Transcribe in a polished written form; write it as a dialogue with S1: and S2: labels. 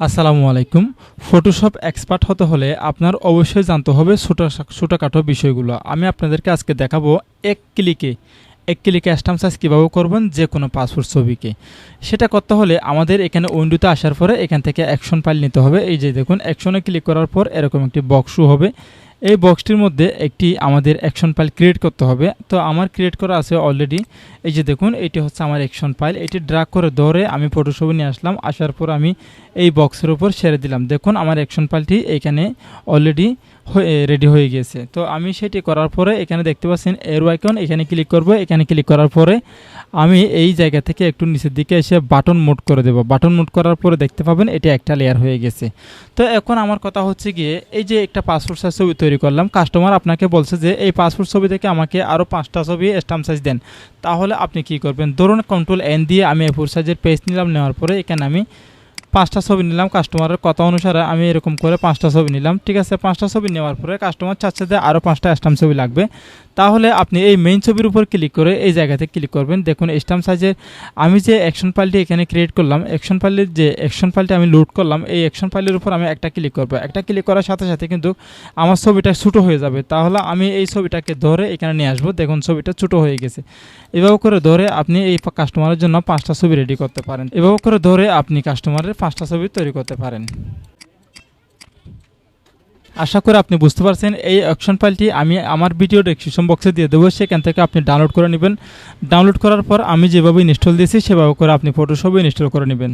S1: আসসালামু আলাইকুম। Photoshop expert হতে হলে আপনার অবশ্যই জানতে হবে ছোটোখাটো বিষয়গুলো। আমি আপনাদেরকে আজকে দেখাবো এক ক্লিকে স্ট্যাম্প সাইজ কীভাবে করবেন যে কোনো পাসপোর্ট ছবিকে। সেটা করতে হলে আমাদের এখানে উইন্ডোতে আসার পরে এখান থেকে অ্যাকশন ফাইল নিতে হবে। এই যে দেখুন, অ্যাকশনে ক্লিক করার পর এরকম একটি বক্স হবে। এই বক্সটির মধ্যে একটি আমাদের অ্যাকশন ফাইল ক্রিয়েট করতে হবে। তো আমার ক্রিয়েট করা আছে অলরেডি। এই যে দেখুন, এটি হচ্ছে আমার অ্যাকশন ফাইল। এটি ড্র্যাগ করে ধরে আমি ফটোশপে নিয়ে আসলাম। আসার পর আমি এই বক্সের উপর ছেড়ে দিলাম। দেখুন আমার অ্যাকশন ফাইলটি এখানে অলরেডি রেডি হয়ে গেছে। তো আমি সেটি করার পরে এখানে দেখতে পাচ্ছেন এরো আইকন, এখানে ক্লিক করব। এখানে ক্লিক করার পরে আমি এই জায়গা থেকে একটু নিচের দিকে এসে বাটন মোড করে দেব। বাটন মোড করার পরে দেখতে পাবেন এটি একটা লেয়ার হয়ে গেছে। তো এখন আমার কথা হচ্ছে গিয়ে, এই যে একটা পাসপোর্ট সাইজ ছবি তৈরি করলাম, কাস্টমার আপনাকে বলছে যে এই পাসপোর্ট ছবি থেকে আমাকে আরও 5টা ছবি স্ট্যাম্প সাইজ দেন। তাহলে আপনি কি করবেন? ধরুন Ctrl+N দিয়ে আমি A4 সাইজের পেজ নিলাম। নেওয়ার পরে এখানে আমি 5টা ছবি নিলাম। কাস্টমারের কথা অনুসারে আমি এরকম করে 5টা ছবি নিলাম। ঠিক আছে, 5টা ছবি নেওয়ার পরে কাস্টমার চাচ্ছে যে আরও 5টা স্ট্যাম্প ছবি লাগবে। তাহলে আপনি এই মেইন ছবির উপর ক্লিক করে এই জায়গাতে ক্লিক করবেন। দেখুন স্ট্যাম্প সাইজের আমি যে অ্যাকশন ফাইলটি এখানে ক্রিয়েট করলাম, অ্যাকশন ফাইলটি আমি লোড করলাম, এই অ্যাকশন ফাইলের উপর আমি একটা ক্লিক করব। একটা ক্লিক করার সাথে সাথে কিন্তু আমার ছবিটা ছোটো হয়ে যাবে। তাহলে আমি এই ছবিটাকে ধরে এখানে নিয়ে আসবো। দেখুন ছবিটা ছোটো হয়ে গেছে। এভাবে করে ধরে আপনি এই কাস্টমারের জন্য 5টা ছবি রেডি করতে পারেন। এভাবে করে ধরে আপনি কাস্টমারের 5টা ছবি তৈরি করতে পারেন। আশা করি আপনি বুঝতে পারছেন। এই অ্যাকশন ফাইলটি আমি আমার ভিডিও ডেসক্রিপশন বক্সে দিয়ে দেবো, সেখান থেকে আপনি ডাউনলোড করে নেবেন। ডাউনলোড করার পর আমি যেভাবে ইনস্টল দিয়েছি সেভাবে করে আপনি ফটোশপে ইনস্টল করে নেবেন।